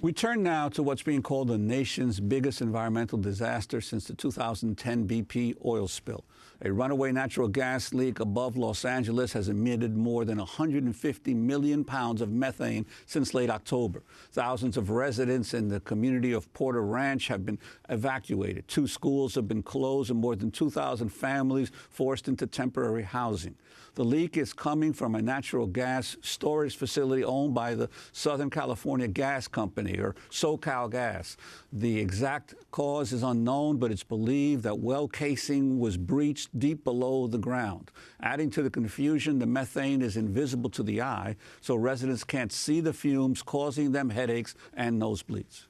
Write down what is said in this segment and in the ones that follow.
We turn now to what's being called the nation's biggest environmental disaster since the 2010 BP oil spill. A runaway natural gas leak above Los Angeles has emitted more than 150 million pounds of methane since late October. Thousands of residents in the community of Porter Ranch have been evacuated. 2 schools have been closed and more than 2,000 families forced into temporary housing. The leak is coming from a natural gas storage facility owned by the Southern California Gas Company, or SoCalGas. The exact cause is unknown, but it's believed that well casing was breached deep below the ground. Adding to the confusion, the methane is invisible to the eye, so residents can't see the fumes, causing them headaches and nosebleeds.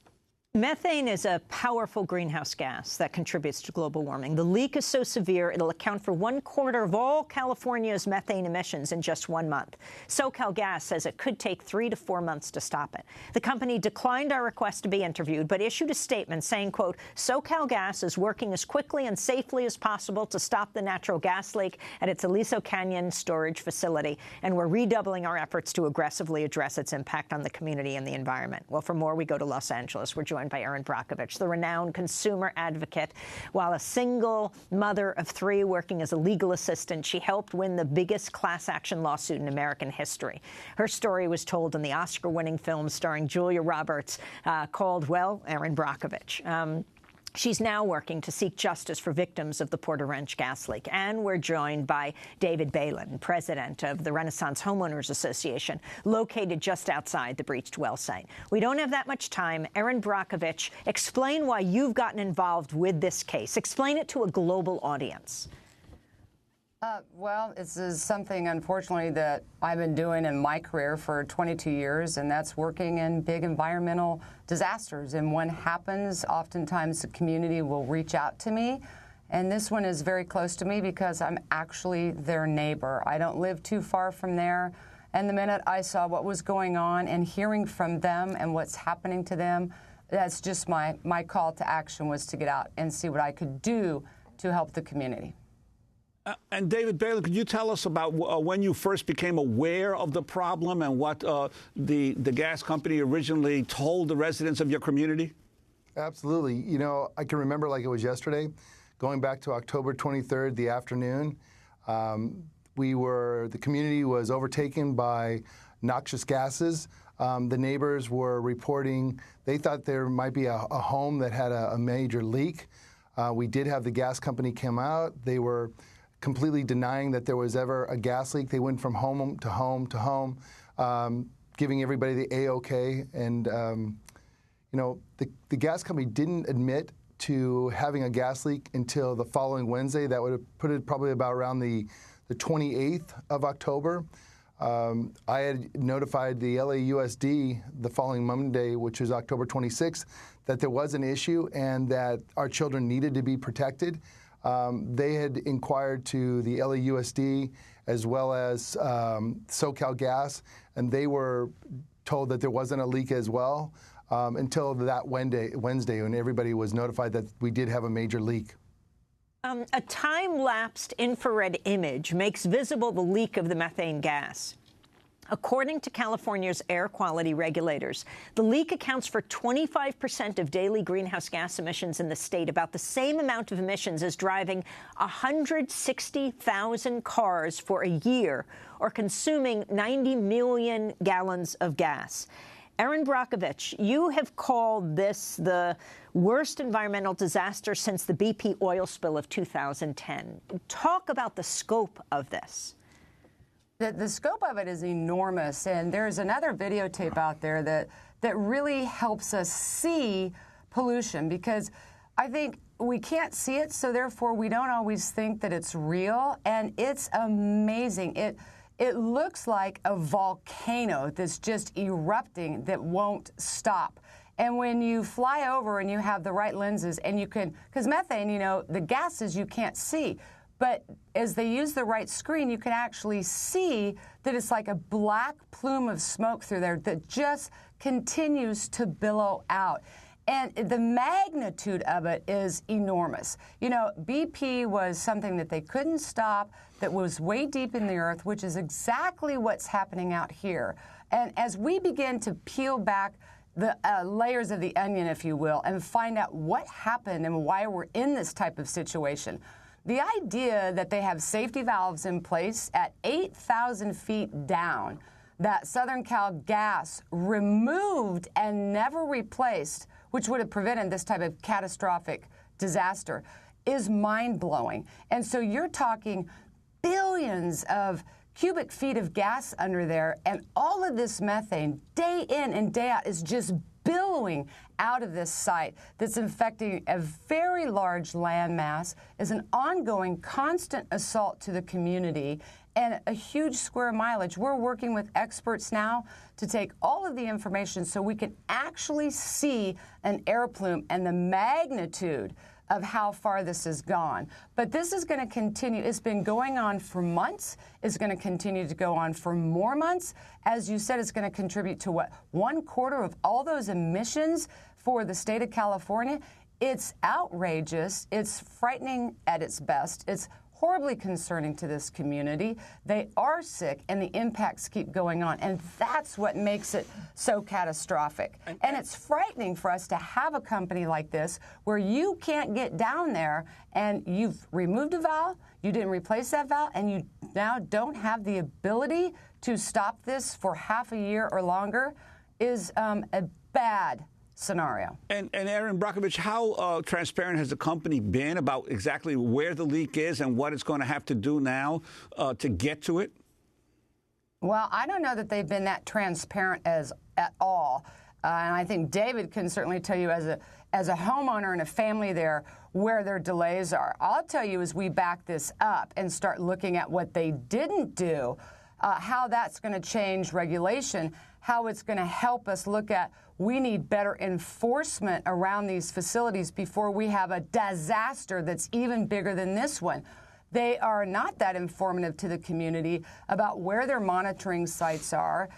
Methane is a powerful greenhouse gas that contributes to global warming. The leak is so severe, it'll account for 1/4 of all California's methane emissions in just 1 month. SoCalGas says it could take 3 to 4 months to stop it. The company declined our request to be interviewed, but issued a statement saying, quote, SoCalGas is working as quickly and safely as possible to stop the natural gas leak at its Aliso Canyon storage facility, and we're redoubling our efforts to aggressively address its impact on the community and the environment. Well, for more, we go to Los Angeles. We're joined by Erin Brockovich, the renowned consumer advocate. While a single mother of 3 working as a legal assistant, she helped win the biggest class action lawsuit in American history. Her story was told in the Oscar-winning film starring Julia Roberts called, well, Erin Brockovich. She's now working to seek justice for victims of the Porter Ranch gas leak. And we're joined by David Balen, president of the Renaissance Homeowners Association, located just outside the breached well site. We don't have that much time. Erin Brockovich, explain why you've gotten involved with this case. Explain it to a global audience. Well, this is something, unfortunately, that I've been doing in my career for 22 years, and that's working in big environmental disasters. And when happens, oftentimes the community will reach out to me. And this one is very close to me because I'm actually their neighbor. I don't live too far from there. And the minute I saw what was going on and hearing from them and what's happening to them, that's just my call to action, was to get out and see what I could do to help the community. And David Balen, could you tell us about when you first became aware of the problem and what the gas company originally told the residents of your community? Absolutely. You know, I can remember like it was yesterday, going back to October 23rd, the afternoon. The community was overtaken by noxious gases. The neighbors were reporting they thought there might be a home that had a major leak. We did have the gas company come out. They were completely denying that there was ever a gas leak. They went from home to home to home, giving everybody the A-OK. And, you know, the gas company didn't admit to having a gas leak until the following Wednesday. That would have put it probably about around the 28th of October. I had notified the LAUSD the following Monday, which is October 26th, that there was an issue and that our children needed to be protected. They had inquired to the LAUSD as well as SoCalGas, and they were told that there wasn't a leak as well until that Wednesday when everybody was notified that we did have a major leak. A time-lapsed infrared image makes visible the leak of the methane gas. According to California's air quality regulators, the leak accounts for 25% of daily greenhouse gas emissions in the state, about the same amount of emissions as driving 160,000 cars for a year, or consuming 90 million gallons of gas. Erin Brockovich, you have called this the worst environmental disaster since the BP oil spill of 2010. Talk about the scope of this. The scope of it is enormous, and there's another videotape out there that really helps us see pollution, because I think we can't see it, so therefore we don't always think that it's real, and it's amazing. It looks like a volcano that's just erupting that won't stop. And when you fly over and you have the right lenses and you can, because methane, you know, the gases you can't see, but as they use the right screen, you can actually see that it's like a black plume of smoke through there that just continues to billow out. And the magnitude of it is enormous. You know, BP was something that they couldn't stop, that was way deep in the earth, which is exactly what's happening out here. And as we begin to peel back the layers of the onion, if you will, and find out what happened and why we're in this type of situation. The idea that they have safety valves in place at 8,000 feet down, that Southern Cal Gas removed and never replaced, which would have prevented this type of catastrophic disaster, is mind-blowing. And so you're talking billions of cubic feet of gas under there, and all of this methane, day in and day out, is just billowing out of this site that's infecting a very large landmass, is an ongoing, constant assault to the community, and a huge square mileage. We're working with experts now to take all of the information so we can actually see an air plume and the magnitude of how far this has gone. But this is going to continue. It's been going on for months. It's going to continue to go on for more months. As you said, it's going to contribute to what? 1/4 of all those emissions for the state of California. It's outrageous. It's frightening at its best. It's horribly concerning to this community. They are sick, and the impacts keep going on, and that's what makes it so catastrophic. And it's frightening for us to have a company like this where you can't get down there and you've removed a valve, you didn't replace that valve, and you now don't have the ability to stop this for half a year or longer is a bad scenario. And Erin Brockovich, how transparent has the company been about exactly where the leak is and what it's going to have to do now to get to it? Well, I don't know that they've been that transparent at all. And I think David can certainly tell you as a homeowner and a family there where their delays are. I'll tell you as we back this up and start looking at what they didn't do, how that's going to change regulation, how it's going to help us look at we need better enforcement around these facilities before we have a disaster that's even bigger than this one. They are not that informative to the community about where their monitoring sites are.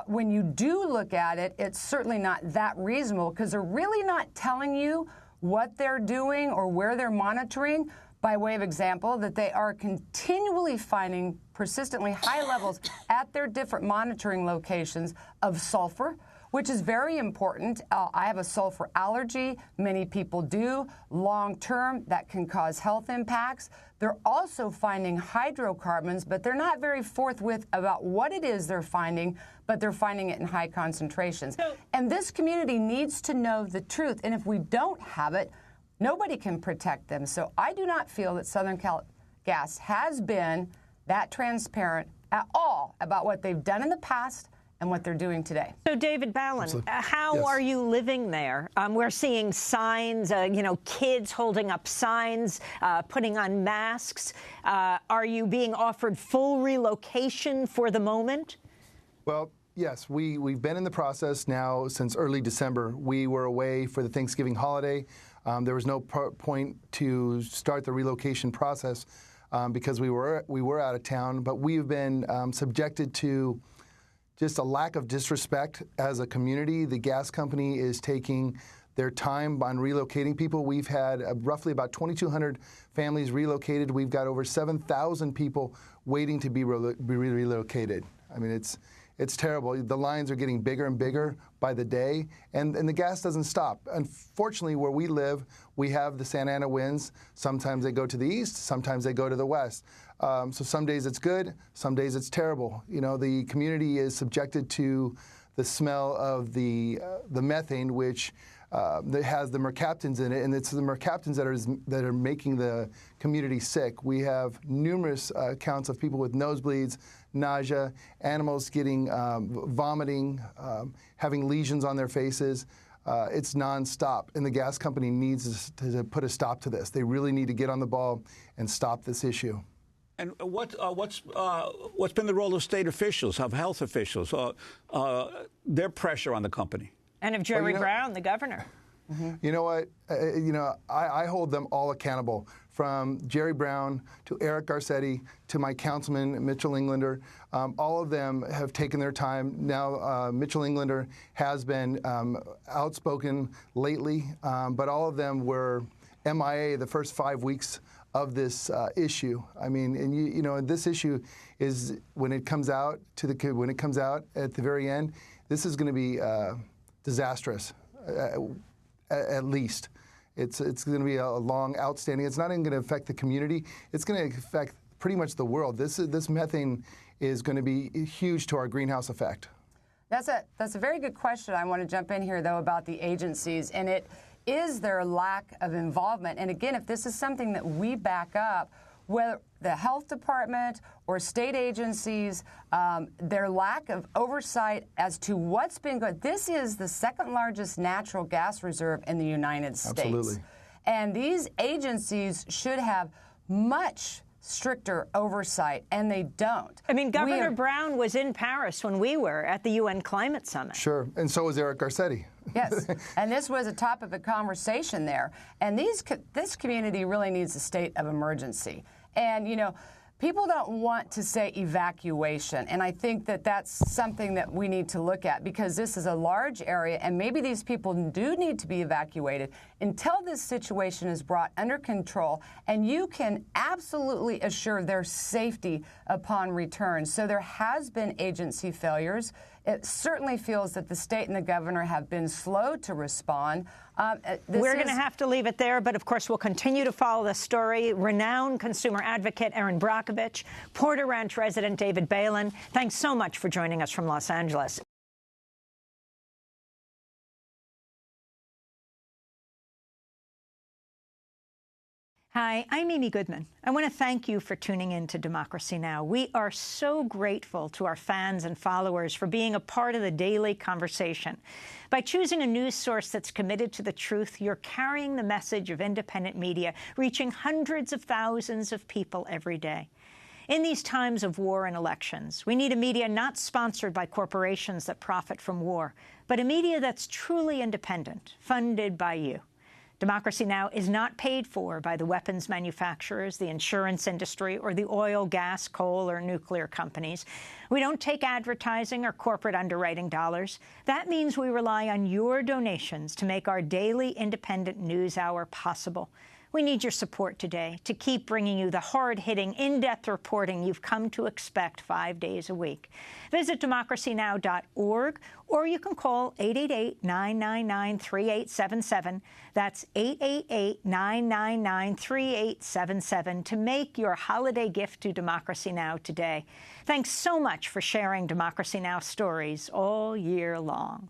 When you do look at it, it's certainly not that reasonable because they're really not telling you what they're doing or where they're monitoring. By way of example, that they are continually finding persistently high levels at their different monitoring locations of sulfur, which is very important. I have a sulfur allergy. Many people do. Long term, that can cause health impacts. They're also finding hydrocarbons, but they're not very forthwith about what it is they're finding, but they're finding it in high concentrations. And this community needs to know the truth. And if we don't have it, nobody can protect them. So I do not feel that Southern Cal Gas has been that transparent at all about what they've done in the past and what they're doing today. So, David Balen, how are you living there? We're seeing signs, kids holding up signs, putting on masks. Are you being offered full relocation for the moment? Well, yes, we've been in the process now since early December. We were away for the Thanksgiving holiday. There was no point to start the relocation process because we were out of town. But we've been subjected to just a lack of disrespect as a community. The gas company is taking their time on relocating people. We've had roughly about 2,200 families relocated. We've got over 7,000 people waiting to be relocated. I mean, it's terrible. The lines are getting bigger and bigger by the day, and the gas doesn't stop. Unfortunately, where we live, we have the Santa Ana winds. Sometimes they go to the east, sometimes they go to the west. So some days it's good, some days it's terrible. The community is subjected to the smell of the methane, which that has the mercaptans in it, and it's the mercaptans that are making the community sick. We have numerous accounts of people with nosebleeds, nausea, animals getting vomiting, having lesions on their faces. It's nonstop, and the gas company needs to put a stop to this. They really need to get on the ball and stop this issue. And what's been the role of state officials, of health officials, their pressure on the company? And of Jerry Brown, the governor. Mm-hmm. You know what? I hold them all accountable, from Jerry Brown to Eric Garcetti to my councilman, Mitchell Englander. All of them have taken their time. Now, Mitchell Englander has been outspoken lately, but all of them were MIA the first 5 weeks of this issue. I mean, and this issue is when it comes out at the very end, this is going to be disastrous, at least. It's going to be a long outstanding. It's not even going to affect the community. It's going to affect pretty much the world. This methane is going to be huge to our greenhouse effect. That's a very good question. I want to jump in here, though, about the agencies, and it is their lack of involvement. And again, if this is something that we back up, whether the health department or state agencies, their lack of oversight as to what's been going. This is the second largest natural gas reserve in the United States. Absolutely. And these agencies should have much stricter oversight, and they don't. I mean, Governor Brown was in Paris when we were at the UN Climate Summit. Sure, and so was Eric Garcetti. Yes, and this was a topic of conversation there. And this community really needs a state of emergency. And, you know, people don't want to say evacuation, and I think that that's something that we need to look at, because this is a large area, and maybe these people do need to be evacuated until this situation is brought under control, and you can absolutely assure their safety upon return. So there has been agency failures. It certainly feels that the state and the governor have been slow to respond. We're going to have to leave it there, but of course we'll continue to follow this story. Renowned consumer advocate Erin Brockovich, Porter Ranch resident David Balen, thanks so much for joining us from Los Angeles. Hi, I'm Amy Goodman. I want to thank you for tuning in to Democracy Now! We are so grateful to our fans and followers for being a part of the daily conversation. By choosing a news source that's committed to the truth, you're carrying the message of independent media, reaching hundreds of thousands of people every day. In these times of war and elections, we need a media not sponsored by corporations that profit from war, but a media that's truly independent, funded by you. Democracy Now! Is not paid for by the weapons manufacturers, the insurance industry, or the oil, gas, coal, or nuclear companies. We don't take advertising or corporate underwriting dollars. That means we rely on your donations to make our daily independent news hour possible. We need your support today to keep bringing you the hard-hitting, in-depth reporting you've come to expect 5 days a week. Visit democracynow.org, or you can call 888-999-3877. That's 888-999-3877 to make your holiday gift to Democracy Now! Today. Thanks so much for sharing Democracy Now! Stories all year long.